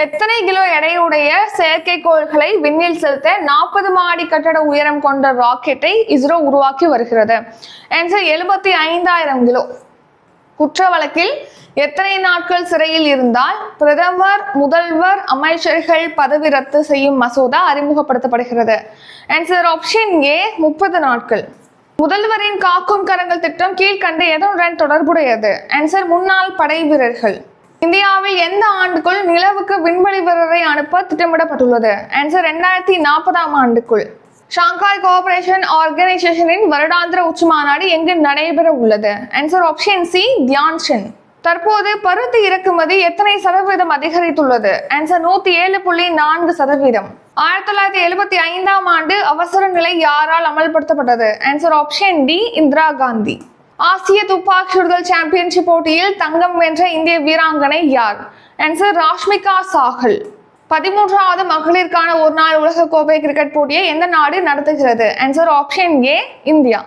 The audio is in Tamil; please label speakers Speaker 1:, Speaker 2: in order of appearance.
Speaker 1: எத்தனை கிலோ எடையுடைய செயற்கைக்கோள்களை விண்ணில் செலுத்த 40 மாடி கட்டட உயரம் கொண்ட ராக்கெட்டை இஸ்ரோ உருவாக்கி வருகிறது? Answer 75,000 kilo. குற்ற வழக்கில் எத்தனை நாட்கள் சிறையில் இருந்தால் பிரதமர், முதல்வர், அமைச்சர்கள் பதவி ரத்து செய்யும் மசோதா அறிமுகப்படுத்தப்படுகிறது? ஆன்சர் ஆப்ஷன் ஏ 30 நாட்கள். முதல்வரின் காக்கும் கரங்கள் திட்டம் கீழ்கண்ட எதனுடன் தொடர்புடையது? ஆன்சர் முன்னாள் படை வீரர்கள். இந்தியாவில் எந்த ஆண்டுக்குள் நிலவுக்கு விண்வெளி வீரரை அனுப்ப திட்டமிடப்பட்டுள்ளது? ஆன்சர் 2040ஆம் ஆண்டுக்குள். ஷாங்காய் கோஆபரேஷன் ஆர்கனைசேஷனின் வருடாந்திர உச்சி மாநாடு எங்கு நடைபெற உள்ளது? Answer option C Dhyan Chand. தற்போது பருத்தி இறக்குமதி எத்தனை சதவீதம் அதிகரித்துள்ளது? ஆன்சர் 107.4%. 1975ஆம் ஆண்டு அவசர நிலை யாரால் அமல்படுத்தப்பட்டது? Answer option D Indira Gandhi. ஆசிய துப்பாக்கி சுடுதல் சாம்பியன்ஷிப் போட்டியில் தங்கம் வென்ற இந்திய வீராங்கனை யார்? ஆன்சர் ராஷ்மிகா சாகல். 13வது மகளிருக்கான ஒருநாள் உலக கோப்பை கிரிக்கெட் போட்டியை எந்த நாடு நடத்துகிறது? Answer option A India.